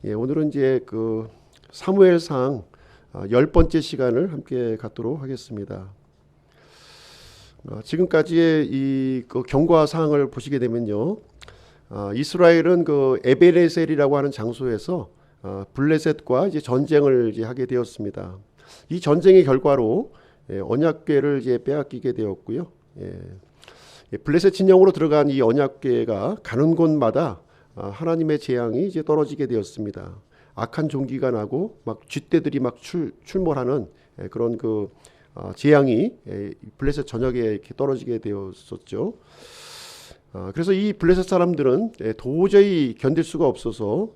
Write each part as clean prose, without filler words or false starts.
오늘은 이제 그 사무엘상 10번째 시간을 함께 갖도록 하겠습니다. 지금까지의 그 경과 사항을 보시게 되면요, 이스라엘은 그 에베네셀이라고 하는 장소에서 블레셋과 이제 전쟁을 이제 하게 되었습니다. 이 전쟁의 결과로 언약궤를 이제 빼앗기게 되었고요. 블레셋 진영으로 들어간 이 언약궤가 가는 곳마다 하나님의 재앙이 이제 떨어지게 되었습니다. 악한 종기가 나고 막 쥐떼들이 막 출몰하는 그런 그 재앙이 블레셋 전역에 이렇게 떨어지게 되었었죠. 그래서 이 블레셋 사람들은 도저히 견딜 수가 없어서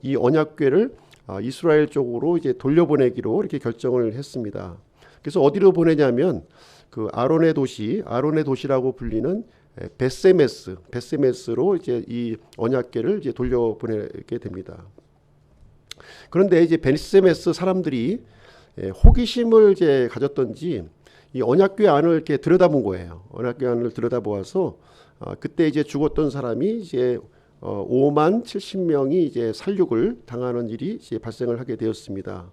이 언약궤를 이스라엘 쪽으로 이제 돌려보내기로 이렇게 결정을 했습니다. 그래서 어디로 보내냐면 그 아론의 도시라고 불리는 베세메스로 이제 이 언약궤를 이제 돌려보내게 됩니다. 그런데 이제 베세메스 사람들이 호기심을 이제 가졌던지 이 언약궤 안을 이렇게 들여다본 거예요. 언약궤 안을 들여다보아서 그때 이제 죽었던 사람이 이제 5만 70명이 이제 살육을 당하는 일이 이제 발생을 하게 되었습니다.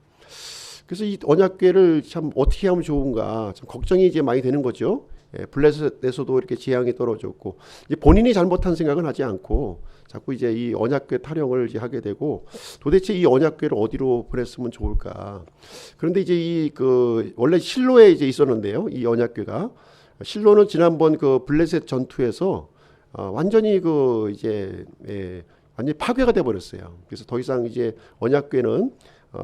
그래서 이 언약궤를 참 어떻게 하면 좋은가 참 걱정이 이제 많이 되는 거죠. 블레셋에서도 이렇게 재앙이 떨어졌고 이제 본인이 잘못한 생각은 하지 않고 자꾸 이제 이 언약궤 타령을 이제 하게 되고 도대체 이 언약궤를 어디로 보냈으면 좋을까. 그런데 이제 이 그 원래 실로에 이제 있었는데요. 이 언약궤가 실로는 지난번 그 블레셋 전투에서 완전히 그 이제 완전히 파괴가 돼 버렸어요. 그래서 더 이상 이제 언약궤는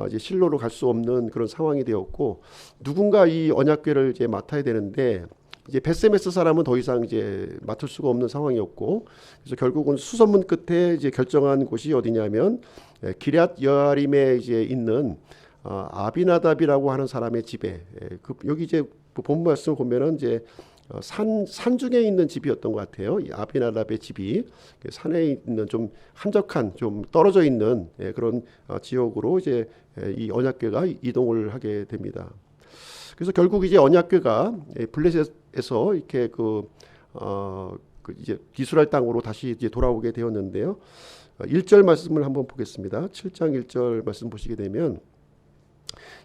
이제 실로로 갈 수 없는 그런 상황이 되었고 누군가 이 언약궤를 이제 맡아야 되는데 이제 베세메스 사람은 더 이상 이제 맡을 수가 없는 상황이었고 그래서 결국은 수소문 끝에 이제 결정한 곳이 어디냐면 기럇 여아림에 이제 있는 아비나답이라고 하는 사람의 집에 여기 이제 본 말씀을 보면은 이제 산 중에 있는 집이었던 것 같아요. 이 아비나답의 집이 산에 있는 좀 한적한 좀 떨어져 있는 그런 지역으로 이제 이 언약궤가 이동을 하게 됩니다. 그래서 결국 이제 언약궤가 블레셋에서 이렇게 그 이제 이스라엘 땅으로 다시 이제 돌아오게 되었는데요. 1절 말씀을 한번 보겠습니다. 7장 1절 말씀 보시게 되면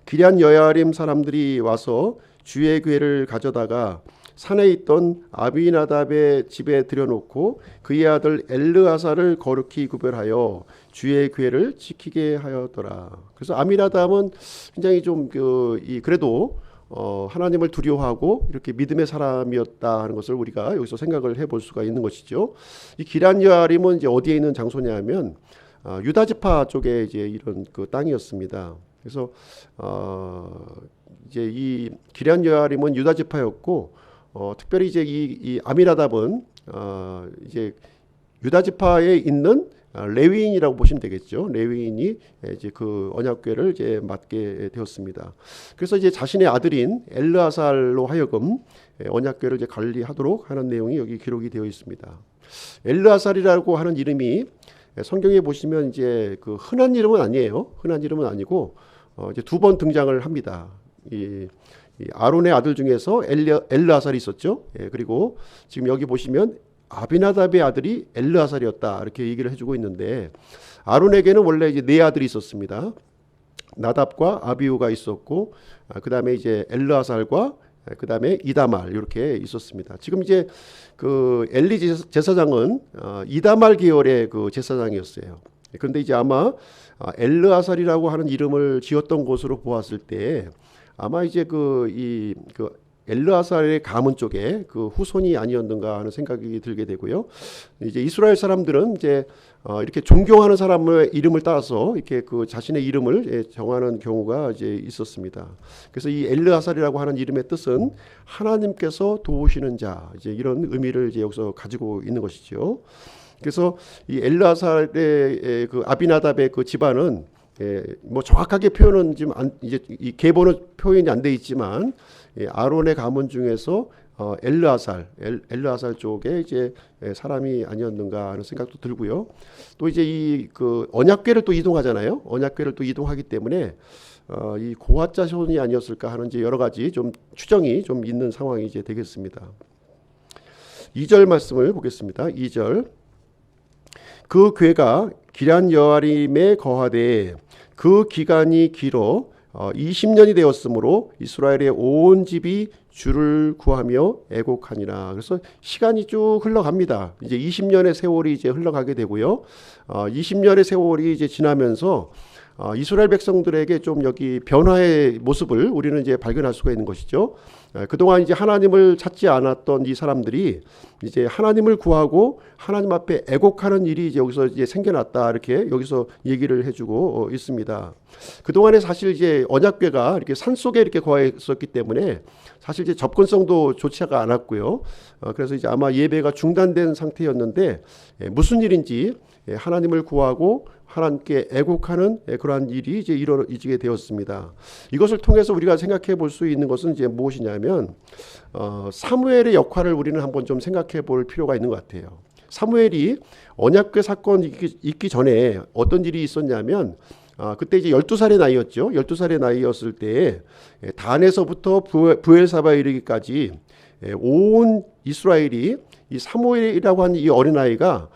기럇 여야림 사람들이 와서 주의 궤를 가져다가 산에 있던 아비나답의 집에 들여놓고 그의 아들 엘르아사를 거룩히 구별하여 주의 궤를 지키게 하였더라. 그래서 아비나답은 굉장히 좀 그래도 하나님을 두려워하고 이렇게 믿음의 사람이었다 하는 것을 우리가 여기서 생각을 해볼 수가 있는 것이죠. 이 기럇 여아림은 이제 어디에 있는 장소냐면 유다 지파 쪽에 이제 이런 그 땅이었습니다. 그래서 이제 이 기럇 여아림은 유다 지파였고 특별히 이제 이 아미나답은 이제 유다 지파에 있는 레위인이라고 보시면 되겠죠. 레위인이 이제 그 언약궤를 이제 맡게 되었습니다. 그래서 이제 자신의 아들인 엘르아살로 하여금 언약궤를 이제 관리하도록 하는 내용이 여기 기록이 되어 있습니다. 엘르아살이라고 하는 이름이 성경에 보시면 이제 그 흔한 이름은 아니에요. 흔한 이름은 아니고 이제 두 번 등장을 합니다. 이 아론의 아들 중에서 엘르아살이 있었죠. 그리고 지금 여기 보시면 아비나답의 아들이 엘르아살이었다 이렇게 얘기를 해주고 있는데 아론에게는 원래 이제 네 아들이 있었습니다. 나답과 아비후가 있었고 그 다음에 이제 엘르아살과 그 다음에 이다말 이렇게 있었습니다. 지금 이제 그 엘리 제사장은 이다말 계열의 그 제사장이었어요. 그런데 이제 아마 엘르아살이라고 하는 이름을 지었던 것으로 보았을 때 아마 이제 그 엘르아살의 가문 쪽에 그 후손이 아니었는가 하는 생각이 들게 되고요. 이제 이스라엘 사람들은 이제 이렇게 존경하는 사람의 이름을 따서 이렇게 그 자신의 이름을 정하는 경우가 이제 있었습니다. 그래서 이 엘르아살이라고 하는 이름의 뜻은 하나님께서 도우시는 자 이제 이런 의미를 이제 여기서 가지고 있는 것이죠. 그래서 이 엘르아살의 그 아비나답의 그 집안은 뭐 정확하게 표현은 지금 이제 이 계보는 표현이 안 돼 있지만 아론의 가문 중에서 엘르아살 쪽에 이제 사람이 아니었는가 하는 생각도 들고요. 또 이제 이 그 언약궤를 또 이동하잖아요. 언약궤를 또 이동하기 때문에 이 고핫 자손이 아니었을까 하는 이제 여러 가지 좀 추정이 좀 있는 상황이 이제 되겠습니다. 2절 말씀을 보겠습니다. 2절 그 궤가 기럇 여아림에 거하되 그 기간이 길어 20년이 되었으므로 이스라엘의 온 집이 주를 구하며 애곡하니라. 그래서 시간이 쭉 흘러갑니다. 이제 20년의 세월이 이제 흘러가게 되고요. 20년의 세월이 이제 지나면서 이스라엘 백성들에게 좀 여기 변화의 모습을 우리는 이제 발견할 수가 있는 것이죠. 그동안 이제 하나님을 찾지 않았던 이 사람들이 이제 하나님을 구하고 하나님 앞에 애곡하는 일이 이제 여기서 이제 생겨났다, 이렇게 여기서 얘기를 해주고 있습니다. 그동안에 사실 이제 언약궤가 이렇게 산 속에 이렇게 거했었기 때문에 사실 이제 접근성도 좋지가 않았고요. 그래서 이제 아마 예배가 중단된 상태였는데 무슨 일인지 하나님을 구하고 하나님께 애곡하는 그러한 일이 이제 이루어지게 되었습니다. 이것을 통해서 우리가 생각해 볼 수 있는 것은 이제 무엇이냐면 사무엘의 역할을 우리는 한번 좀 생각해 볼 필요가 있는 것 같아요. 사무엘이 언약궤 사건이 있기 전에 어떤 일이 있었냐면 그때 이제 12살의 나이였죠. 12살의 나이였을 때 단에서부터 브엘사바에 이르기까지 온 이스라엘이 이 사무엘이라고 하는 이 어린아이가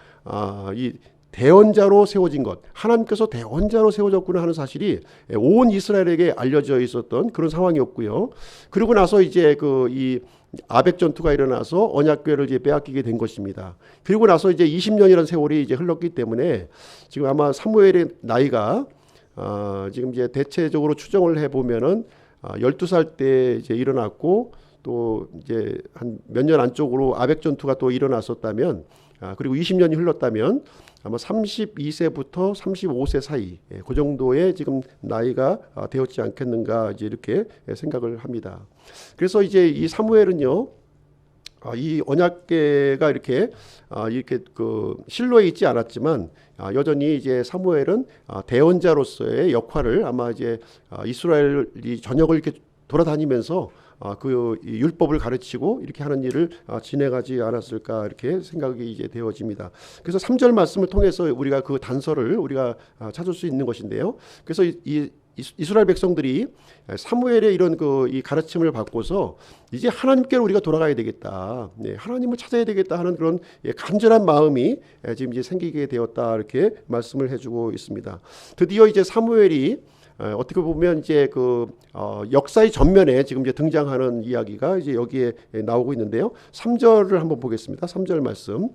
이 대언자로 세워진 것, 하나님께서 대언자로 세워졌구나 하는 사실이 온 이스라엘에게 알려져 있었던 그런 상황이었고요. 그리고 나서 이제 이 아벡 전투가 일어나서 언약궤를 이제 빼앗기게 된 것입니다. 그리고 나서 이제 20년이라는 세월이 이제 흘렀기 때문에 지금 아마 사무엘의 나이가 지금 이제 대체적으로 추정을 해 보면은 12살 때 이제 일어났고 또 이제 한 몇 년 안쪽으로 아벡 전투가 또 일어났었다면 그리고 20년이 흘렀다면 아마 32세부터 35세 사이 그 정도의 지금 나이가 되었지 않겠는가 이제 이렇게 생각을 합니다. 그래서 이제 이 사무엘은요, 이 언약궤가 이렇게 그 실로에 있지 않았지만 여전히 이제 사무엘은 대언자로서의 역할을 아마 이제 이스라엘이 전역을 이렇게 돌아다니면서 그 율법을 가르치고 이렇게 하는 일을 진행하지 않았을까 이렇게 생각이 이제 되어집니다. 그래서 3절 말씀을 통해서 우리가 그 단서를 우리가 찾을 수 있는 것인데요. 그래서 이 이스라엘 백성들이 사무엘의 이런 이 가르침을 받고서 이제 하나님께로 우리가 돌아가야 되겠다, 하나님을 찾아야 되겠다 하는 그런 간절한 마음이 지금 이제 생기게 되었다, 이렇게 말씀을 해주고 있습니다. 드디어 이제 사무엘이 어떻게 보면 이제 역사의 전면에 지금 이제 등장하는 이야기가 이제 여기에 나오고 있는데요. 3절을 한번 보겠습니다. 3절 말씀.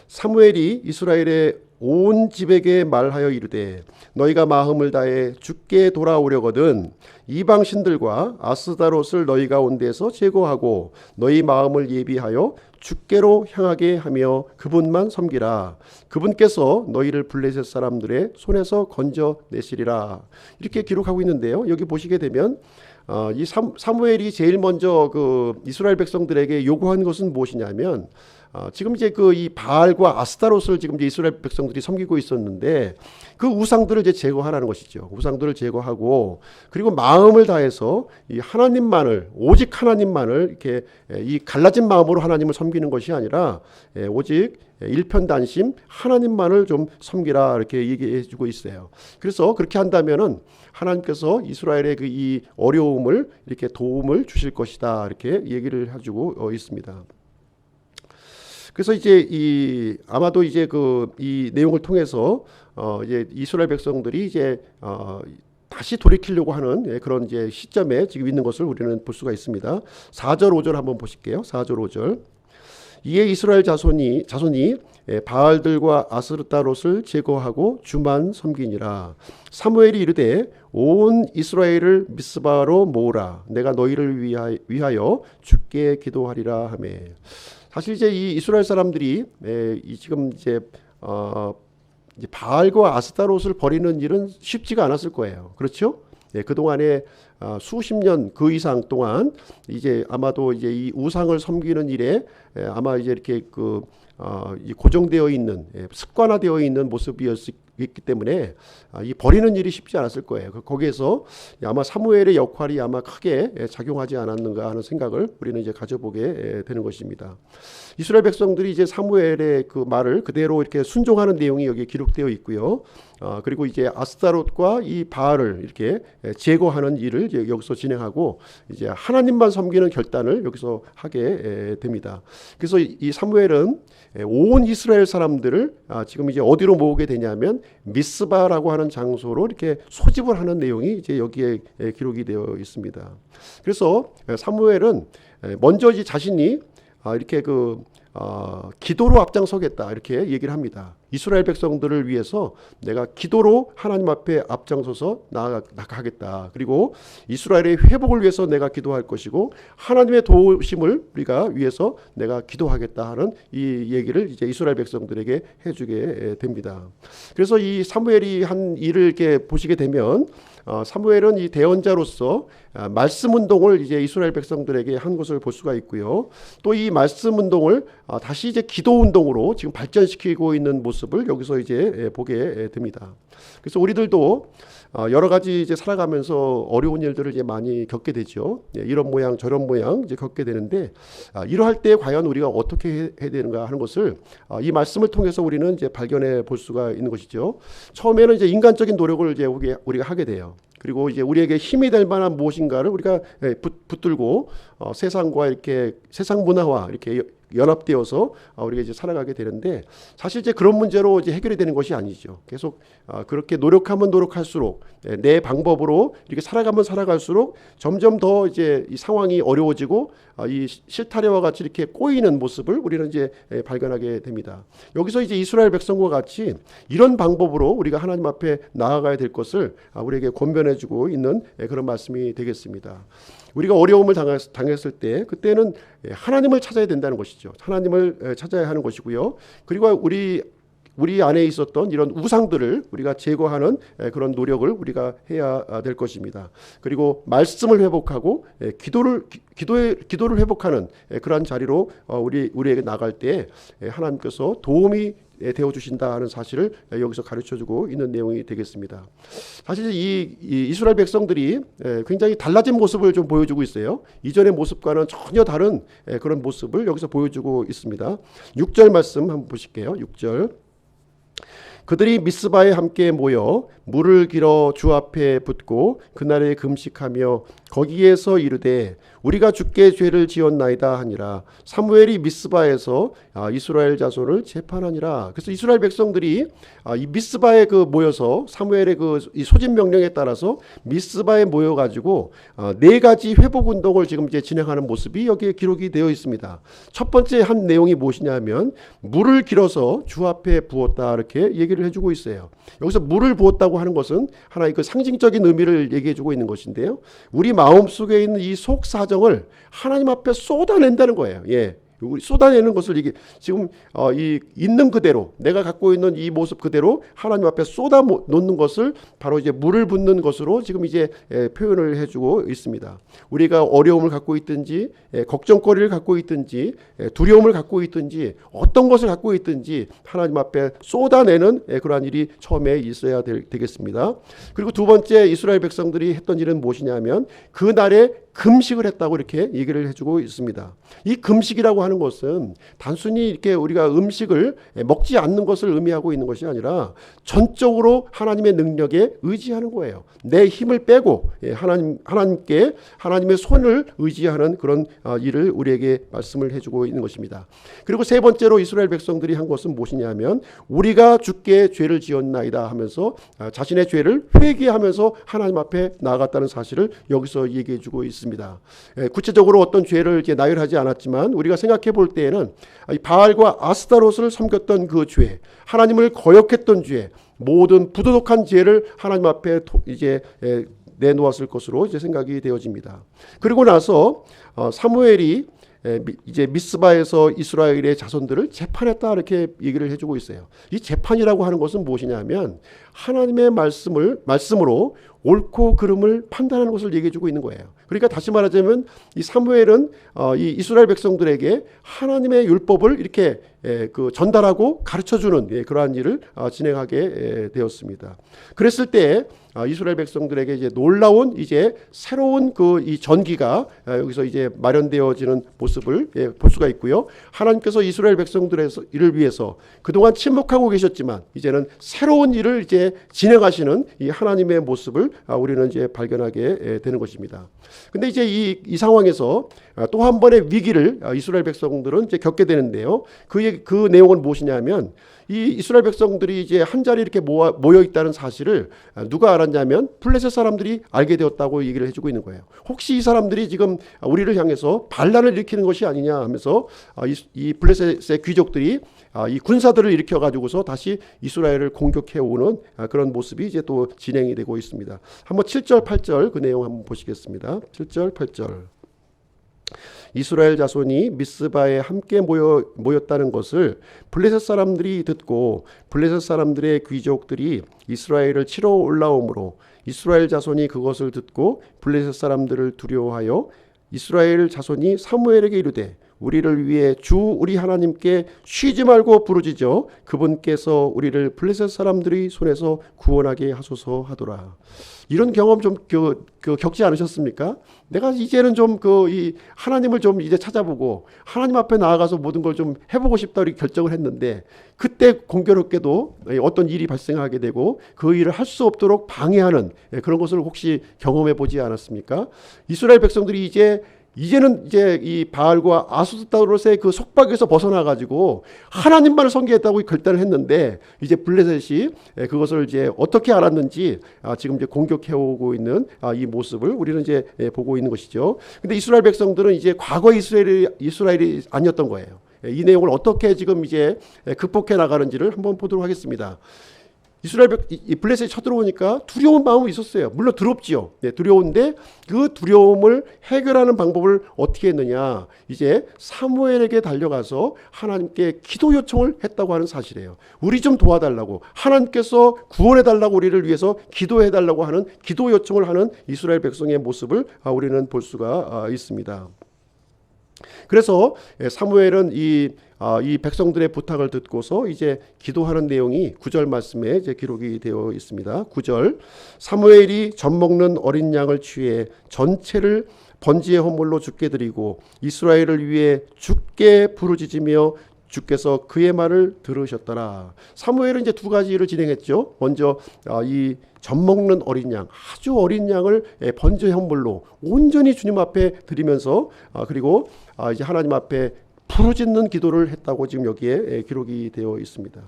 사무엘이 이스라엘의 온 집에게 말하여 이르되 너희가 마음을 다해 주께 돌아오려거든 이방 신들과 아스다롯을 너희가 온 데서 제거하고 너희 마음을 예비하여 주께로 향하게 하며 그분만 섬기라. 그분께서 너희를 블레셋 사람들의 손에서 건져내시리라. 이렇게 기록하고 있는데요. 여기 보시게 되면 이 사무엘이 제일 먼저 이스라엘 백성들에게 요구한 것은 무엇이냐면 지금 이제 이 바알과 아스타롯을 지금 이제 이스라엘 백성들이 섬기고 있었는데 그 우상들을 이제 제거하라는 것이죠. 우상들을 제거하고 그리고 마음을 다해서 이 하나님만을, 오직 하나님만을 이렇게 이 갈라진 마음으로 하나님을 섬기는 것이 아니라 오직 일편단심 하나님만을 좀 섬기라, 이렇게 얘기해주고 있어요. 그래서 그렇게 한다면은 하나님께서 이스라엘의 이 어려움을 이렇게 도움을 주실 것이다, 이렇게 얘기를 해주고 있습니다. 그래서 이제 아마도 이제 이 내용을 통해서 이제 이스라엘 백성들이 이제 다시 돌이키려고 하는 그런 이제 시점에 지금 있는 것을 우리는 볼 수가 있습니다. 4절 5절 한번 보실게요. 4절 5절. 이에 이스라엘 자손이 바알들과 아스르다롯을 제거하고 주만 섬기니라. 사무엘이 이르되 온 이스라엘을 미스바로 모으라. 내가 너희를 위하여 주께 기도하리라 하며. 사실 이제 이 이스라엘 사람들이 지금 이제 바알과 아스타롯을 버리는 일은 쉽지가 않았을 거예요. 그렇죠? 그 동안에 수십 년 그 이상 동안 이제 아마도 이제 이 우상을 섬기는 일에 아마 이제 이렇게 고정되어 있는, 습관화되어 있는 모습이었기 때문에 이 버리는 일이 쉽지 않았을 거예요. 거기에서 아마 사무엘의 역할이 아마 크게 작용하지 않았는가 하는 생각을 우리는 이제 가져보게 되는 것입니다. 이스라엘 백성들이 이제 사무엘의 그 말을 그대로 이렇게 순종하는 내용이 여기 기록되어 있고요. 그리고 이제 아스타롯과 이 바알을 이렇게 제거하는 일을 이제 여기서 진행하고 이제 하나님만 섬기는 결단을 여기서 하게 됩니다. 그래서 이 사무엘은 온 이스라엘 사람들을 지금 이제 어디로 모으게 되냐면 미스바라고 하는 장소로 이렇게 소집을 하는 내용이 이제 여기에 기록이 되어 있습니다. 그래서 사무엘은 먼저 이제 자신이 이렇게 기도로 앞장서겠다 이렇게 얘기를 합니다. 이스라엘 백성들을 위해서 내가 기도로 하나님 앞에 앞장서서 나아가겠다. 그리고 이스라엘의 회복을 위해서 내가 기도할 것이고 하나님의 도우심을 우리가 위해서 내가 기도하겠다 하는 이 얘기를 이제 이스라엘 백성들에게 해주게 됩니다. 그래서 이 사무엘이 한 일을 이렇게 보시게 되면 사무엘은 이 대언자로서 말씀 운동을 이제 이스라엘 백성들에게 한 것을 볼 수가 있고요. 또 이 말씀 운동을 다시 이제 기도 운동으로 지금 발전시키고 있는 모습을 여기서 이제 보게 됩니다. 그래서 우리들도 여러 가지 이제 살아가면서 어려운 일들을 이제 많이 겪게 되죠. 이런 모양 저런 모양 이제 겪게 되는데 이러할 때 과연 우리가 어떻게 해야 되는가 하는 것을 이 말씀을 통해서 우리는 이제 발견해 볼 수가 있는 것이죠. 처음에는 이제 인간적인 노력을 이제 우리가 하게 돼요. 그리고 이제 우리에게 힘이 될 만한 무엇인가를 우리가 붙들고 세상과 이렇게 세상 문화와 이렇게 연합되어서 우리가 이제 살아가게 되는데 사실 이제 그런 문제로 이제 해결이 되는 것이 아니죠. 계속 그렇게 노력하면 노력할수록 내 방법으로 이렇게 살아가면 살아갈수록 점점 더 이제 이 상황이 어려워지고 이 실타래와 같이 이렇게 꼬이는 모습을 우리는 이제 발견하게 됩니다. 여기서 이제 이스라엘 백성과 같이 이런 방법으로 우리가 하나님 앞에 나아가야 될 것을 우리에게 권면해주고 있는 그런 말씀이 되겠습니다. 우리가 어려움을 당했을 때 그때는 하나님을 찾아야 된다는 것이죠. 하나님을 찾아야 하는 것이고요. 그리고 우리 안에 있었던 이런 우상들을 우리가 제거하는 그런 노력을 우리가 해야 될 것입니다. 그리고 말씀을 회복하고 기도를 회복하는 그러한 자리로 우리에게 나갈 때 하나님께서 도움이 되어 주신다 하는 사실을 여기서 가르쳐주고 있는 내용이 되겠습니다. 사실 이 이스라엘 백성들이 굉장히 달라진 모습을 좀 보여주고 있어요. 이전의 모습과는 전혀 다른 그런 모습을 여기서 보여주고 있습니다. 6절 말씀 한번 보실게요. 6절. 그들이 미스바에 함께 모여 물을 길어 주 앞에 붓고 그날에 금식하며 거기에서 이르되 우리가 주께 죄를 지었나이다 하니라. 사무엘이 미스바에서 이스라엘 자손을 재판하니라. 그래서 이스라엘 백성들이 이 미스바에 모여서 사무엘의 이 소집 명령에 따라서 미스바에 모여가지고 네 가지 회복 운동을 지금 이제 진행하는 모습이 여기에 기록이 되어 있습니다. 첫 번째 한 내용이 무엇이냐면 물을 길어서 주 앞에 부었다 이렇게 얘기를 해주고 있어요. 여기서 물을 부었다고 하는 것은 하나의 그 상징적인 의미를 얘기해주고 있는 것인데요. 우리 마음 속에 있는 이 속 사정을 하나님 앞에 쏟아낸다는 거예요. 우리 쏟아내는 것을 이게 지금 이 있는 그대로 내가 갖고 있는 이 모습 그대로 하나님 앞에 쏟아 놓는 것을 바로 이제 물을 붓는 것으로 지금 이제 표현을 해주고 있습니다. 우리가 어려움을 갖고 있든지 걱정거리를 갖고 있든지 두려움을 갖고 있든지 어떤 것을 갖고 있든지 하나님 앞에 쏟아내는 그러한 일이 처음에 있어야 되겠습니다. 그리고 두 번째 이스라엘 백성들이 했던 일은 무엇이냐면 그날에 금식을 했다고 이렇게 얘기를 해주고 있습니다. 이 금식이라고 하는 것은 단순히 이렇게 우리가 음식을 먹지 않는 것을 의미하고 있는 것이 아니라 전적으로 하나님의 능력에 의지하는 거예요. 내 힘을 빼고 하나님께 하나님의 손을 의지하는 그런 일을 우리에게 말씀을 해주고 있는 것입니다. 그리고 세 번째로 이스라엘 백성들이 한 것은 무엇이냐면 우리가 주께 죄를 지었나이다 하면서 자신의 죄를 회개하면서 하나님 앞에 나아갔다는 사실을 여기서 얘기해주고 있습니다. 구체적으로 어떤 죄를 이제 나열하지 않았지만 우리가 생각해 볼 때에는 바알과 아스타롯을 섬겼던 그 죄, 하나님을 거역했던 죄, 모든 부도덕한 죄를 하나님 앞에 이제 내놓았을 것으로 이제 생각이 되어집니다. 그리고 나서 사무엘이 이제 미스바에서 이스라엘의 자손들을 재판했다 이렇게 얘기를 해주고 있어요. 이 재판이라고 하는 것은 무엇이냐면 하나님의 말씀으로 옳고 그름을 판단하는 것을 얘기해주고 있는 거예요. 그러니까 다시 말하자면 이 사무엘은 이 이스라엘 백성들에게 하나님의 율법을 이렇게 전달하고 가르쳐주는 그러한 일을 진행하게 되었습니다. 그랬을 때 이스라엘 백성들에게 이제 놀라운 이제 새로운 이 전기가 여기서 이제 마련되어지는 모습을 볼 수가 있고요. 하나님께서 이스라엘 백성들의 일을 위해서 그동안 침묵하고 계셨지만 이제는 새로운 일을 이제 진행하시는 이 하나님의 모습을 우리는 이제 발견하게 되는 것입니다. 근데 이제 이 상황에서 또 한 번의 위기를 이스라엘 백성들은 이제 겪게 되는데요. 그 내용은 무엇이냐면 이 이스라엘 백성들이 이제 한 자리에 이렇게 모여 있다는 사실을 누가 알았냐면 블레셋 사람들이 알게 되었다고 얘기를 해주고 있는 거예요. 혹시 이 사람들이 지금 우리를 향해서 반란을 일으키는 것이 아니냐 하면서 이 블레셋의 귀족들이 이 군사들을 일으켜 가지고서 다시 이스라엘을 공격해 오는 그런 모습이 이제 또 진행이 되고 있습니다. 한번 7절 8절 그 내용 한번 보시겠습니다. 7절 8절. 이스라엘 자손이 미스바에 함께 모였다는 것을 블레셋 사람들이 듣고 블레셋 사람들의 귀족들이 이스라엘을 치러 올라오므로 이스라엘 자손이 그것을 듣고 블레셋 사람들을 두려워하여 이스라엘 자손이 사무엘에게 이르되 우리를 위해 주 우리 하나님께 쉬지 말고 부르짖어 그분께서 우리를 블레셋 사람들의 손에서 구원하게 하소서 하더라. 이런 경험 좀 겪지 않으셨습니까? 내가 이제는 좀 이 하나님을 좀 이제 찾아보고 하나님 앞에 나아가서 모든 걸 좀 해보고 싶다 이렇게 결정을 했는데 그때 공교롭게도 어떤 일이 발생하게 되고 그 일을 할 수 없도록 방해하는 그런 것을 혹시 경험해 보지 않았습니까? 이스라엘 백성들이 이제는 이제 이 바알과 아스타롯의 그 속박에서 벗어나 가지고 하나님만을 섬기겠다고 결단을 했는데 이제 블레셋이 그것을 이제 어떻게 알았는지 지금 이제 공격해 오고 있는 이 모습을 우리는 이제 보고 있는 것이죠. 근데 이스라엘 백성들은 이제 과거 이스라엘이 아니었던 거예요. 이 내용을 어떻게 지금 이제 극복해 나가는지를 한번 보도록 하겠습니다. 블레셋이 쳐들어오니까 두려운 마음이 있었어요. 물론 두렵지요. 두려운데 그 두려움을 해결하는 방법을 어떻게 했느냐. 이제 사무엘에게 달려가서 하나님께 기도 요청을 했다고 하는 사실이에요. 우리 좀 도와달라고, 하나님께서 구원해달라고, 우리를 위해서 기도해달라고 하는 기도 요청을 하는 이스라엘 백성의 모습을 우리는 볼 수가 있습니다. 그래서 사무엘은 이 백성들의 부탁을 듣고서 이제 기도하는 내용이 9절 말씀에 이제 기록이 되어 있습니다. 9절. 사무엘이 젖 먹는 어린 양을 취해 전체를 번제의 헌물로 주께 드리고 이스라엘을 위해 주께 부르짖으며 주께서 그의 말을 들으셨더라. 사무엘은 이제 두 가지 일을 진행했죠. 먼저 이 젖 먹는 어린 양, 아주 어린 양을 번제 헌물로 온전히 주님 앞에 드리면서 그리고 이제 하나님 앞에 부르짖는 기도를 했다고 지금 여기에 기록이 되어 있습니다.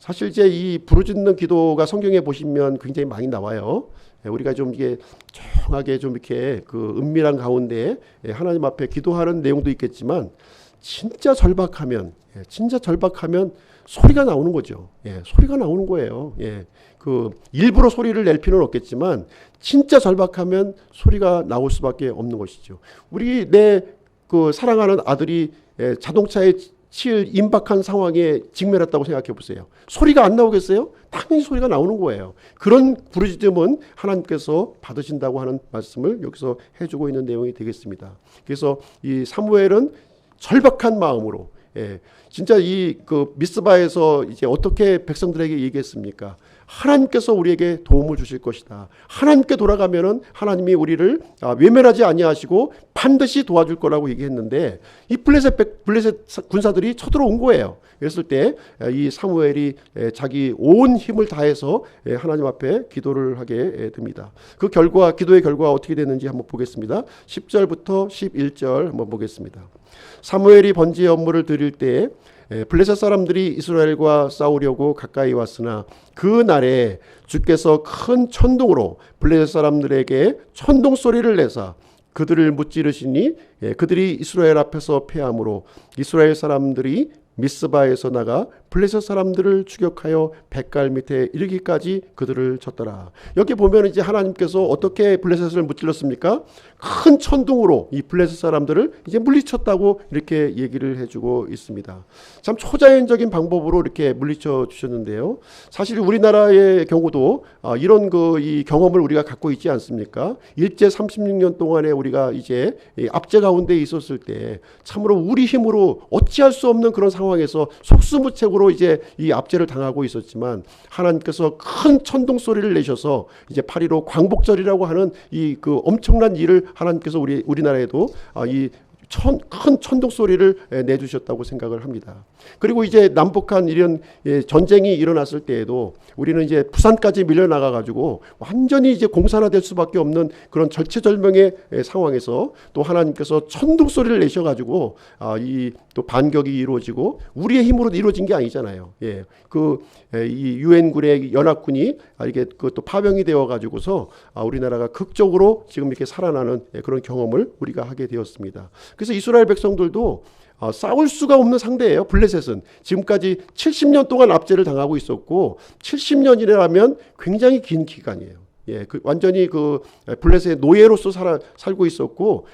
사실 이제 이 부르짖는 기도가 성경에 보시면 굉장히 많이 나와요. 우리가 좀 이게 조용하게 좀 이렇게 그 은밀한 가운데 하나님 앞에 기도하는 내용도 있겠지만 진짜 절박하면 소리가 나오는 거죠. 소리가 나오는 거예요. 그 일부러 소리를 낼 필요는 없겠지만 진짜 절박하면 소리가 나올 수밖에 없는 것이죠. 내 그 사랑하는 아들이 자동차에 치일 임박한 상황에 직면했다고 생각해 보세요. 소리가 안 나오겠어요? 당연히 소리가 나오는 거예요. 그런 부르짖음은 하나님께서 받으신다고 하는 말씀을 여기서 해주고 있는 내용이 되겠습니다. 그래서 이 사무엘은 절박한 마음으로 진짜 그 미스바에서 이제 어떻게 백성들에게 얘기했습니까? 하나님께서 우리에게 도움을 주실 것이다. 하나님께 돌아가면은 하나님이 우리를 외면하지 아니하시고 반드시 도와줄 거라고 얘기했는데 이 블레셋 군사들이 쳐들어온 거예요. 그랬을 때 이 사무엘이 자기 온 힘을 다해서 하나님 앞에 기도를 하게 됩니다. 그 결과, 기도의 결과가 어떻게 되는지 한번 보겠습니다. 10절부터 11절 한번 보겠습니다. 사무엘이 번제의 업무를 드릴 때 블레셋 사람들이 이스라엘과 싸우려고 가까이 왔으나 그 날에 주께서 큰 천둥으로 블레셋 사람들에게 천둥 소리를 내사 그들을 무찌르시니 그들이 이스라엘 앞에서 패함으로 이스라엘 사람들이 미스바에서 나가 블레셋 사람들을 추격하여 뱃갈 밑에 이르기까지 그들을 쳤더라. 여기 보면 이제 하나님께서 어떻게 블레셋을 무찔렀습니까? 큰 천둥으로 이 블레셋 사람들을 이제 물리쳤다고 이렇게 얘기를 해주고 있습니다. 참 초자연적인 방법으로 이렇게 물리쳐 주셨는데요. 사실 우리나라의 경우도 이런 이 경험을 우리가 갖고 있지 않습니까? 일제 36년 동안에 우리가 이제 압제 가운데 있었을 때 참으로 우리 힘으로 어찌할 수 없는 그런 상황에서 속수무책으로 이제 이 압제를 당하고 있었지만 하나님께서 큰 천둥 소리를 내셔서 이제 8.15 광복절이라고 하는 그 엄청난 일을 하나님께서 우리나라에도 이 큰 천둥 소리를 내주셨다고 생각을 합니다. 그리고 이제 남북한 이런 전쟁이 일어났을 때에도 우리는 이제 부산까지 밀려나가 가지고 완전히 이제 공산화될 수밖에 없는 그런 절체절명의 상황에서 또 하나님께서 천둥 소리를 내셔 가지고 이 또 반격이 이루어지고 우리의 힘으로 이루어진 게 아니잖아요. 예, 이 유엔군의 연합군이 이게 또 파병이 되어 가지고서 우리나라가 극적으로 지금 이렇게 살아나는 그런 경험을 우리가 하게 되었습니다. 그래서 이스라엘 백성들도 싸울 수가 없는 상대예요. 블레셋은 지금까지 70년 동안 압제를 당하고 있었고 70년이라면 굉장히 긴 기간이에요. 예, 완전히 블레셋의 노예로서 살고 있었고,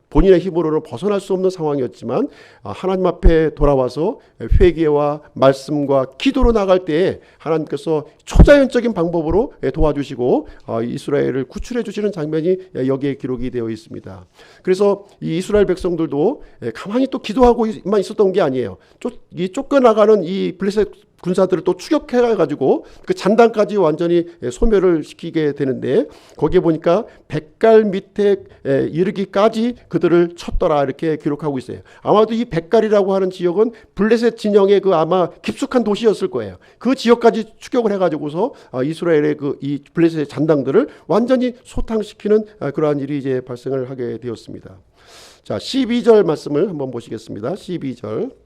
본인의 힘으로는 벗어날 수 없는 상황이었지만 하나님 앞에 돌아와서 회개와 말씀과 기도로 나갈 때에 하나님께서 초자연적인 방법으로 도와주시고 이스라엘을 구출해 주시는 장면이 여기에 기록이 되어 있습니다. 그래서 이 이스라엘 백성들도 가만히 또 기도하고만 있었던 게 아니에요. 쫓겨나가는 이 블레셋 군사들을 또 추격해가지고 그 잔당까지 완전히 소멸을 시키게 되는데, 거기에 보니까 백갈 밑에 이르기까지 그들을 쳤더라 이렇게 기록하고 있어요. 아마도 이 백갈이라고 하는 지역은 블레셋 진영의 아마 깊숙한 도시였을 거예요. 그 지역까지 추격을 해가지고서 이스라엘의 이 블레셋의 잔당들을 완전히 소탕시키는 그러한 일이 이제 발생을 하게 되었습니다. 자, 12절 말씀을 한번 보시겠습니다. 12절.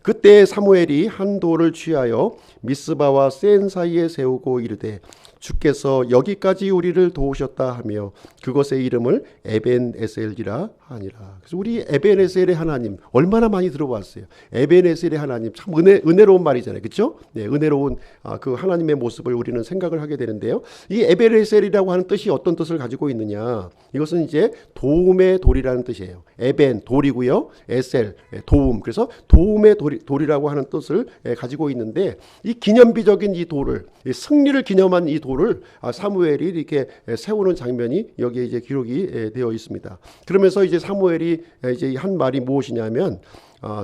그때 사무엘이 한 돌을 취하여 미스바와 센 사이에 세우고 이르되 주께서 여기까지 우리를 도우셨다 하며 그것의 이름을 에벤에셀이라 하니라. 그래서 우리 에벤에셀의 하나님 얼마나 많이 들어봤어요. 에벤에셀의 하나님 참 은혜로운 말이잖아요. 그렇죠? 네, 은혜로운 그 하나님의 모습을 우리는 생각을 하게 되는데요. 이 에벤에셀이라고 하는 뜻이 어떤 뜻을 가지고 있느냐? 이것은 이제 도움의 돌이라는 뜻이에요. 에벤 돌이고요. 에셀 도움. 그래서 도움의 돌이라고 하는 뜻을 가지고 있는데, 이 기념비적인 이 돌을, 이 승리를 기념한 이 돌을 사무엘이 이렇게 세우는 장면이 여기에 이제 기록이 되어 있습니다. 그러면서 이제 사무엘이 이제 한 말이 무엇이냐면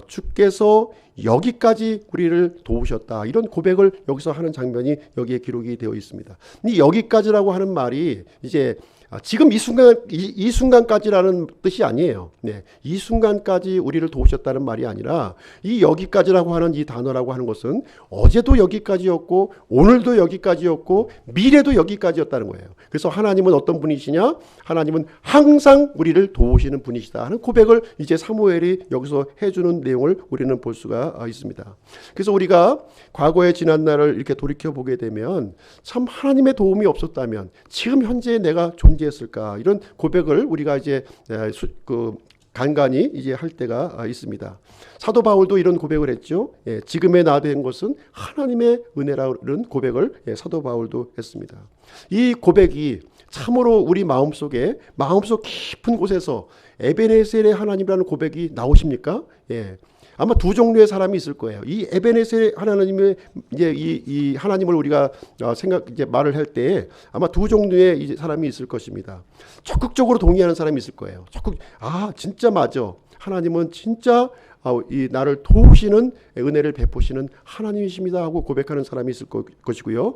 주께서 여기까지 우리를 도우셨다, 이런 고백을 여기서 하는 장면이 여기에 기록이 되어 있습니다. 이 여기까지라고 하는 말이 이제 지금 이 순간까지라는 뜻이 아니에요. 네, 이 순간까지 우리를 도우셨다는 말이 아니라 이 여기까지라고 하는 이 단어라고 하는 것은 어제도 여기까지였고 오늘도 여기까지였고 미래도 여기까지였다는 거예요. 그래서 하나님은 어떤 분이시냐? 하나님은 항상 우리를 도우시는 분이시다 하는 고백을 이제 사무엘이 여기서 해주는 내용을 우리는 볼 수가 있습니다. 그래서 우리가 과거의 지난 날을 이렇게 돌이켜 보게 되면 참 하나님의 도움이 없었다면 지금 현재 내가 존재했을까, 이런 고백을 우리가 이제 간간히 이제 할 때가 있습니다. 사도 바울도 이런 고백을 했죠. 지금의 나 된 것은 하나님의 은혜라는 고백을 사도 바울도 했습니다. 이 고백이 참으로 우리 마음속 깊은 곳에서 에베네셀의 하나님이라는 고백이 나오십니까? 아마 두 종류의 사람이 있을 거예요. 이 에베네셀 하나님의 이 하나님을 우리가 말을 할 때 아마 두 종류의 이제 사람이 있을 것입니다. 적극적으로 동의하는 사람이 있을 거예요. 진짜 맞아. 하나님은 진짜 이 나를 도우시는 은혜를 베푸시는 하나님이십니다 하고 고백하는 사람이 있을 것이고요.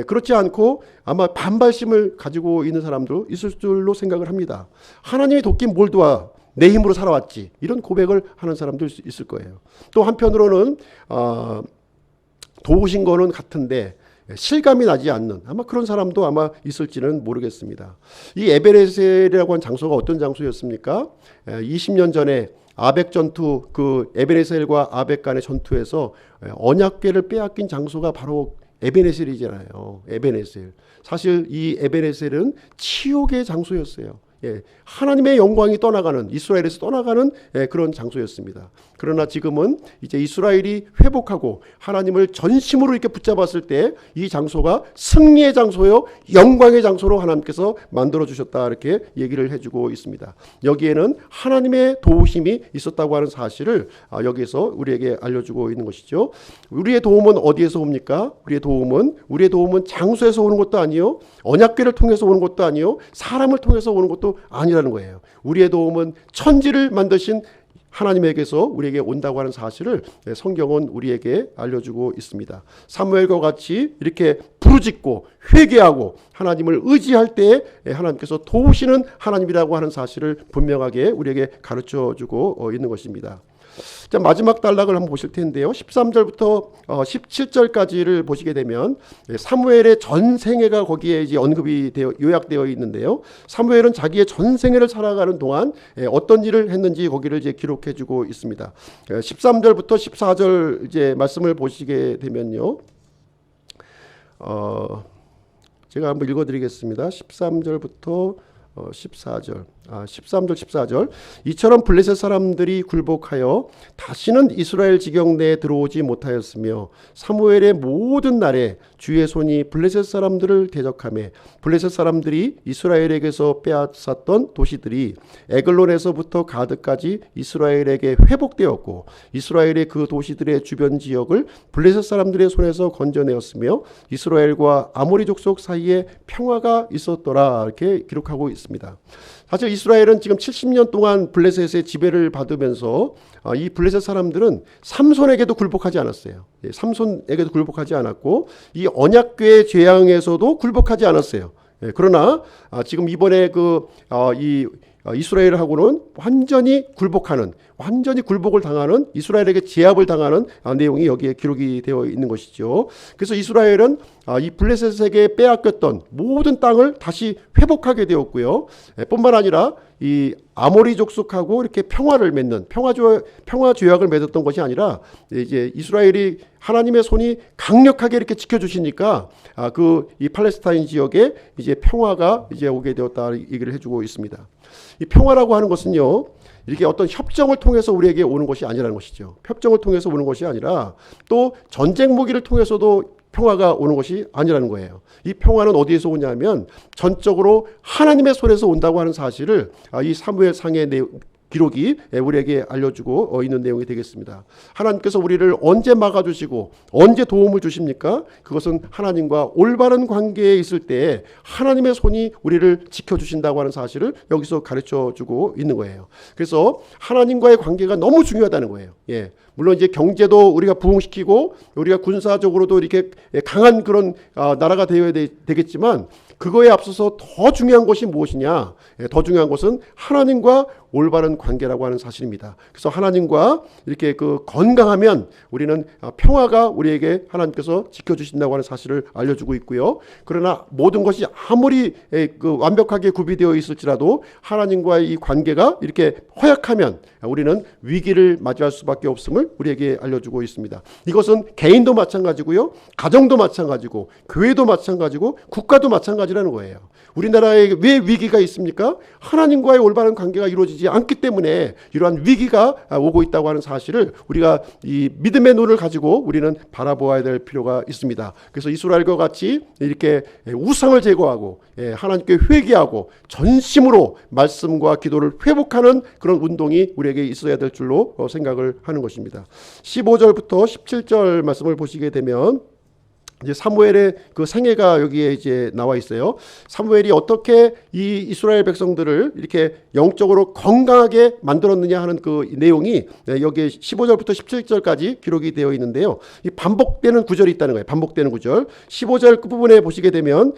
그렇지 않고 아마 반발심을 가지고 있는 사람도 있을 줄로 생각을 합니다. 하나님이 돕긴 뭘 도와, 내 힘으로 살아왔지, 이런 고백을 하는 사람도 있을 거예요. 또 한편으로는 도우신 거는 같은데 실감이 나지 않는 아마 그런 사람도 아마 있을지는 모르겠습니다. 이 에베네셀이라고 한 장소가 어떤 장소였습니까? 20년 전에 아벡 전투, 그 에베네셀과 아벡 간의 전투에서 언약궤를 빼앗긴 장소가 바로 에베네셀이잖아요. 에베네셀. 사실 이 에베네셀은 치욕의 장소였어요. 하나님의 영광이 떠나가는, 이스라엘에서 떠나가는 그런 장소였습니다. 그러나 지금은 이제 이스라엘이 회복하고 하나님을 전심으로 이렇게 붙잡았을 때 이 장소가 승리의 장소요, 영광의 장소로 하나님께서 만들어 주셨다, 이렇게 얘기를 해주고 있습니다. 여기에는 하나님의 도우심이 있었다고 하는 사실을 여기에서 우리에게 알려주고 있는 것이죠. 우리의 도움은 어디에서 옵니까? 우리의 도움은 장소에서 오는 것도 아니요, 언약궤를 통해서 오는 것도 아니요, 사람을 통해서 오는 것도 아니라는 거예요. 우리의 도움은 천지를 만드신 하나님에게서 우리에게 온다고 하는 사실을 성경은 우리에게 알려주고 있습니다. 사무엘과 같이 이렇게 부르짖고 회개하고 하나님을 의지할 때 하나님께서 도우시는 하나님이라고 하는 사실을 분명하게 우리에게 가르쳐주고 있는 것입니다. 자, 마지막 단락을 한번 보실 텐데요. 13절부터 17절까지를 보시게 되면 사무엘의 전생애가 거기에 이제 언급이 요약되어 있는데요. 사무엘은 자기의 전생애를 살아가는 동안 어떤 일을 했는지 거기를 이제 기록해주고 있습니다. 13절부터 14절 이제 말씀을 보시게 되면요. 제가 한번 읽어드리겠습니다. 13절부터 14절. 13절 14절. 이처럼 블레셋 사람들이 굴복하여 다시는 이스라엘 지경 내에 들어오지 못하였으며 사무엘의 모든 날에 주의 손이 블레셋 사람들을 대적하며 블레셋 사람들이 이스라엘에게서 빼앗았던 도시들이 에글론에서부터 가드까지 이스라엘에게 회복되었고 이스라엘의 그 도시들의 주변 지역을 블레셋 사람들의 손에서 건져내었으며 이스라엘과 아모리 족속 사이에 평화가 있었더라 이렇게 기록하고 있습니다. 사실 이스라엘은 지금 70년 동안 블레셋의 지배를 받으면서 이 블레셋 사람들은 삼손에게도 굴복하지 않았어요. 삼손에게도 굴복하지 않았고 이 언약궤의 재앙에서도 굴복하지 않았어요. 그러나 지금 이번에 이스라엘하고는 완전히 굴복을 당하는 이스라엘에게 제압을 당하는 내용이 여기에 기록이 되어 있는 것이죠. 그래서 이스라엘은 이 블레셋에게 빼앗겼던 모든 땅을 다시 회복하게 되었고요. 뿐만 아니라 이 아모리 족속하고 이렇게 평화를 맺는 평화 조약을 맺었던 것이 아니라 이제 이스라엘이 하나님의 손이 강력하게 이렇게 지켜주시니까 이 팔레스타인 지역에 이제 평화가 이제 오게 되었다 얘기를 해주고 있습니다. 이 평화라고 하는 것은요, 이렇게 어떤 협정을 통해서 우리에게 오는 것이 아니라는 것이죠. 협정을 통해서 오는 것이 아니라 또 전쟁 무기를 통해서도 평화가 오는 것이 아니라는 거예요. 이 평화는 어디에서 오냐면 전적으로 하나님의 손에서 온다고 하는 사실을 이 사무엘상의 기록이 우리에게 알려주고 있는 내용이 되겠습니다. 하나님께서 우리를 언제 막아주시고 언제 도움을 주십니까? 그것은 하나님과 올바른 관계에 있을 때 하나님의 손이 우리를 지켜주신다고 하는 사실을 여기서 가르쳐주고 있는 거예요. 그래서 하나님과의 관계가 너무 중요하다는 거예요. 물론 이제 경제도 우리가 부흥시키고 우리가 군사적으로도 이렇게 강한 그런 나라가 되어야 되겠지만 그거에 앞서서 더 중요한 것이 무엇이냐? 더 중요한 것은 하나님과 올바른 관계라고 하는 사실입니다. 그래서 하나님과 이렇게 건강하면 우리는 평화가 우리에게 하나님께서 지켜주신다고 하는 사실을 알려주고 있고요. 그러나 모든 것이 아무리 완벽하게 구비되어 있을지라도 하나님과의 이 관계가 이렇게 허약하면 우리는 위기를 맞이할 수밖에 없음을 우리에게 알려주고 있습니다. 이것은 개인도 마찬가지고요. 가정도 마찬가지고 교회도 마찬가지고 국가도 마찬가지라는 거예요. 우리나라에 왜 위기가 있습니까? 하나님과의 올바른 관계가 이루어지지 않기 때문에 이러한 위기가 오고 있다고 하는 사실을 우리가 이 믿음의 눈을 가지고 우리는 바라보아야 될 필요가 있습니다. 그래서 이스라엘과 같이 이렇게 우상을 제거하고 하나님께 회개하고 전심으로 말씀과 기도를 회복하는 그런 운동이 우리에게 있어야 될 줄로 생각을 하는 것입니다. 15절부터 17절 말씀을 보시게 되면 이제 사무엘의 그 생애가 여기에 이제 나와 있어요. 사무엘이 어떻게 이 이스라엘 백성들을 이렇게 영적으로 건강하게 만들었느냐 하는 그 내용이 여기에 15절부터 17절까지 기록이 되어 있는데요. 이 반복되는 구절이 있다는 거예요. 반복되는 구절. 15절 끝부분에 보시게 되면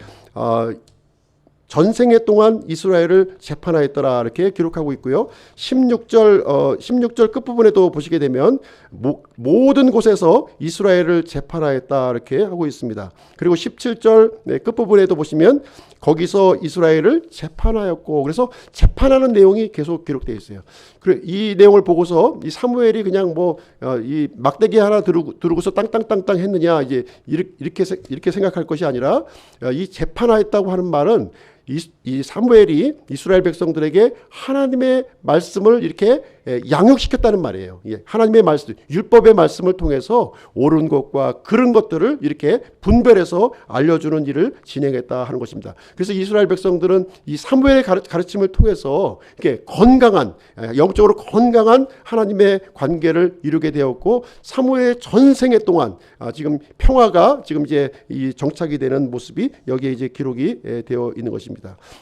전생애 동안 이스라엘을 재판하였더라 이렇게 기록하고 있고요. 16절 끝부분에도 보시게 되면 모든 곳에서 이스라엘을 재판하였다 이렇게 하고 있습니다. 그리고 17절 끝부분에도 보시면 거기서 이스라엘을 재판하였고, 그래서 재판하는 내용이 계속 기록되어 있어요. 그리고 이 내용을 보고서 이 사무엘이 그냥 이 막대기 하나 두르고서 땅땅땅땅 했느냐 이렇게 생각할 것이 아니라 이 재판하였다고 하는 말은 이 사무엘이 이스라엘 백성들에게 하나님의 말씀을 이렇게 양육시켰다는 말이에요. 하나님의 말씀, 율법의 말씀을 통해서 옳은 것과 그른 것들을 이렇게 분별해서 알려주는 일을 진행했다 하는 것입니다. 그래서 이스라엘 백성들은 이 사무엘의 가르침을 통해서 이렇게 영적으로 건강한 하나님의 관계를 이루게 되었고, 사무엘의 전생애 동안 지금 평화가 지금 이제 이 정착이 되는 모습이 여기에 이제 기록이 되어 있는 것입니다.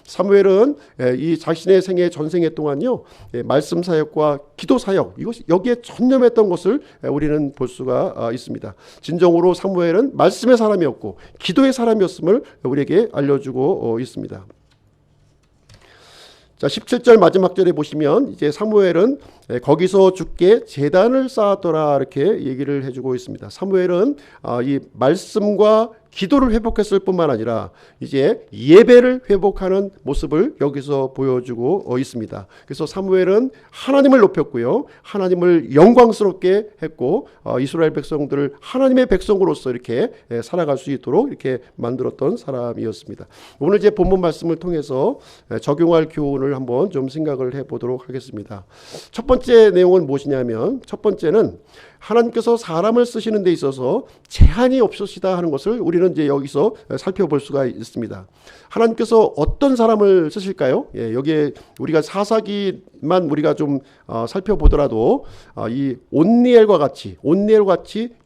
사무엘은 이 자신의 전생애 동안요, 말씀 사역과 기도와 기도 사역, 이것이 여기에 전념했던 것을 우리는 볼 수가 있습니다. 진정으로 사무엘은 말씀의 사람이었고 기도의 사람이었음을 우리에게 알려주고 있습니다. 자, 17절 마지막 절에 보시면 이제 사무엘은 거기서 주께 제단을 쌓았더라 이렇게 얘기를 해주고 있습니다. 사무엘은 이 말씀과 기도를 회복했을 뿐만 아니라 이제 예배를 회복하는 모습을 여기서 보여주고 있습니다. 그래서 사무엘은 하나님을 높였고요, 하나님을 영광스럽게 했고 이스라엘 백성들을 하나님의 백성으로서 이렇게 살아갈 수 있도록 이렇게 만들었던 사람이었습니다. 오늘 제 본문 말씀을 통해서 적용할 교훈을 한번 좀 생각을 해보도록 하겠습니다. 첫 번째 내용은 무엇이냐면, 첫 번째는 하나님께서 사람을 쓰시는 데 있어서 제한이 없으시다 하는 것을 우리는 이제 여기서 살펴볼 수가 있습니다. 하나님께서 어떤 사람을 쓰실까요? 여기에 우리가 사사기만 우리가 좀 살펴보더라도 이 온니엘과 같이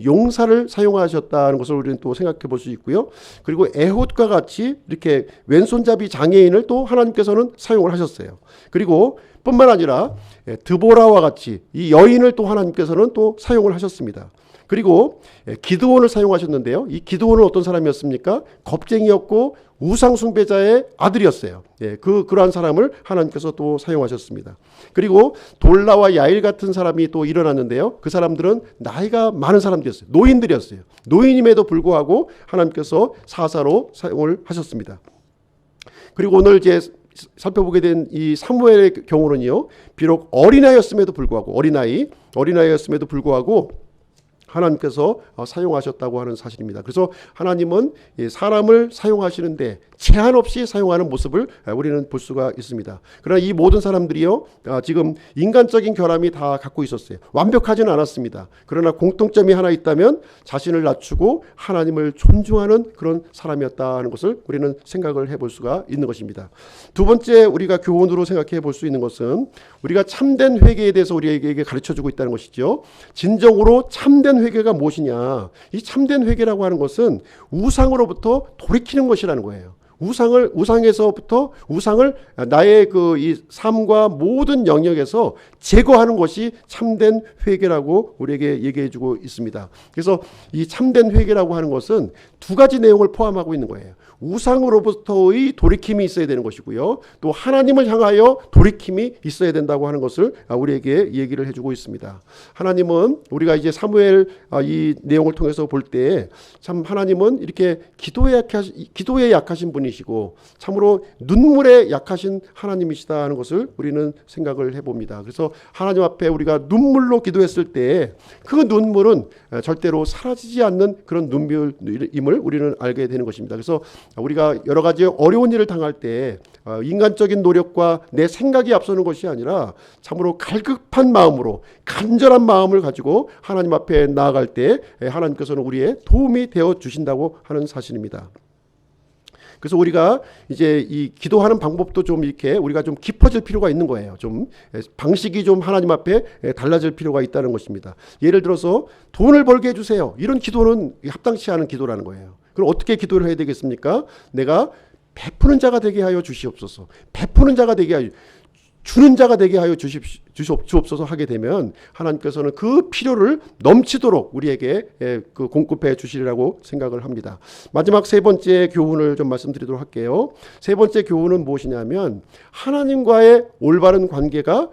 용사를 사용하셨다는 것을 우리는 또 생각해 볼 수 있고요. 그리고 에훗과 같이 이렇게 왼손잡이 장애인을 또 하나님께서는 사용을 하셨어요. 그리고 뿐만 아니라 드보라와 같이 이 여인을 또 하나님께서는 또 사용을 하셨습니다. 그리고 기드온을 사용하셨는데요. 이 기드온은 어떤 사람이었습니까? 겁쟁이였고 우상 숭배자의 아들이었어요. 그러한 사람을 하나님께서 또 사용하셨습니다. 그리고 돌라와 야일 같은 사람이 또 일어났는데요. 그 사람들은 나이가 많은 사람들이었어요. 노인들이었어요. 노인임에도 불구하고 하나님께서 사사로 사용을 하셨습니다. 그리고 오늘 이제 살펴보게 된 이 사무엘의 경우는요, 비록 어린아이였음에도 불구하고 하나님께서 사용하셨다고 하는 사실입니다. 그래서 하나님은 사람을 사용하시는데 제한 없이 사용하는 모습을 우리는 볼 수가 있습니다. 그러나 이 모든 사람들이요, 지금 인간적인 결함이 다 갖고 있었어요. 완벽하지는 않았습니다. 그러나 공통점이 하나 있다면 자신을 낮추고 하나님을 존중하는 그런 사람이었다는 것을 우리는 생각을 해볼 수가 있는 것입니다. 두 번째 우리가 교훈으로 생각해 볼 수 있는 것은 우리가 참된 회개에 대해서 우리에게 가르쳐주고 있다는 것이죠. 진정으로 참된 회개가 무엇이냐? 이 참된 회개라고 하는 것은 우상으로부터 돌이키는 것이라는 거예요. 우상에서부터 우상을 나의 이 삶과 모든 영역에서 제거하는 것이 참된 회개라고 우리에게 얘기해주고 있습니다. 그래서 이 참된 회개라고 하는 것은 두 가지 내용을 포함하고 있는 거예요. 우상으로부터의 돌이킴이 있어야 되는 것이고요, 또 하나님을 향하여 돌이킴이 있어야 된다고 하는 것을 우리에게 얘기를 해주고 있습니다. 하나님은 우리가 이제 사무엘 이 내용을 통해서 볼 때 참 하나님은 이렇게 기도에 약하신 분이시고 참으로 눈물에 약하신 하나님이시다 하는 것을 우리는 생각을 해봅니다. 그래서 하나님 앞에 우리가 눈물로 기도했을 때 그 눈물은 절대로 사라지지 않는 그런 눈물임을 우리는 알게 되는 것입니다. 그래서 우리가 여러 가지 어려운 일을 당할 때 인간적인 노력과 내 생각이 앞서는 것이 아니라 참으로 갈급한 마음으로 간절한 마음을 가지고 하나님 앞에 나아갈 때 하나님께서는 우리의 도움이 되어 주신다고 하는 사실입니다. 그래서 우리가 이제 이 기도하는 방법도 좀 이렇게 우리가 좀 깊어질 필요가 있는 거예요. 좀 방식이 좀 하나님 앞에 달라질 필요가 있다는 것입니다. 예를 들어서 돈을 벌게 해주세요. 이런 기도는 합당치 않은 기도라는 거예요. 그럼 어떻게 기도를 해야 되겠습니까? 내가 베푸는 자가 되게 하여 주시옵소서. 베푸는 자가 되게 하여 주는 자가 되게 하여 주옵소서 하게 되면 하나님께서는 그 필요를 넘치도록 우리에게 그 공급해 주시리라고 생각을 합니다. 마지막 세 번째 교훈을 좀 말씀드리도록 할게요. 세 번째 교훈은 무엇이냐면 하나님과의 올바른 관계가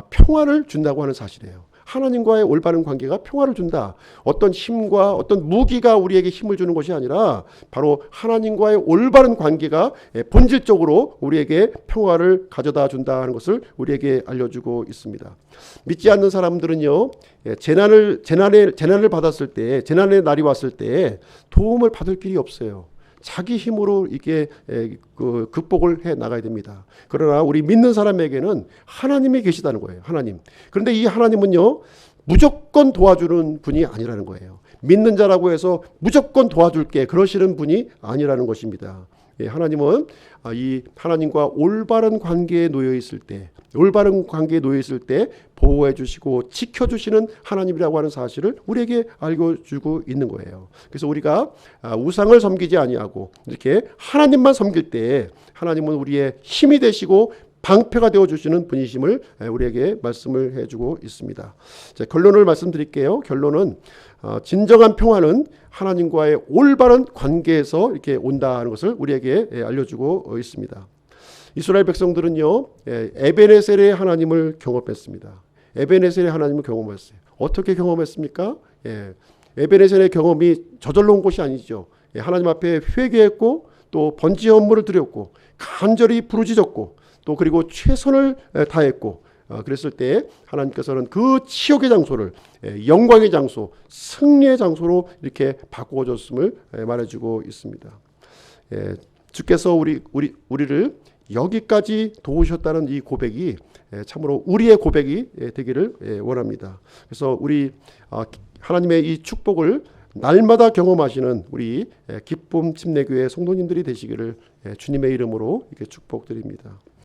평화를 준다고 하는 사실이에요. 하나님과의 올바른 관계가 평화를 준다. 어떤 힘과 어떤 무기가 우리에게 힘을 주는 것이 아니라 바로 하나님과의 올바른 관계가 본질적으로 우리에게 평화를 가져다 준다는 것을 우리에게 알려주고 있습니다. 믿지 않는 사람들은요, 재난을 받았을 때, 재난의 날이 왔을 때 도움을 받을 길이 없어요. 자기 힘으로 이게 극복을 해 나가야 됩니다. 그러나 우리 믿는 사람에게는 하나님이 계시다는 거예요. 하나님. 그런데 이 하나님은요, 무조건 도와주는 분이 아니라는 거예요. 믿는 자라고 해서 무조건 도와줄게 그러시는 분이 아니라는 것입니다. 하나님은 이 하나님과 올바른 관계에 놓여 있을 때 보호해 주시고 지켜 주시는 하나님이라고 하는 사실을 우리에게 알려주고 있는 거예요. 그래서 우리가 우상을 섬기지 아니하고 이렇게 하나님만 섬길 때 하나님은 우리의 힘이 되시고 방패가 되어주시는 분이심을 우리에게 말씀을 해주고 있습니다. 자, 결론을 말씀드릴게요. 결론은 진정한 평화는 하나님과의 올바른 관계에서 이렇게 온다는 것을 우리에게 알려주고 있습니다. 이스라엘 백성들은요, 에베네셀의 하나님을 경험했습니다. 에베네셀의 하나님을 경험했어요. 어떻게 경험했습니까? 에베네셀의 경험이 저절로 온 것이 아니죠. 하나님 앞에 회개했고 또 번지 헌물을 드렸고 간절히 부르짖었고 또 그리고 최선을 다했고 그랬을 때 하나님께서는 그 치욕의 장소를 영광의 장소, 승리의 장소로 이렇게 바꾸어줬음을 말해주고 있습니다. 주께서 우리를 여기까지 도우셨다는 이 고백이 참으로 우리의 고백이 되기를 원합니다. 그래서 우리 하나님의 이 축복을 날마다 경험하시는 우리 기쁨 침례교회 성도님들이 되시기를 주님의 이름으로 이렇게 축복드립니다.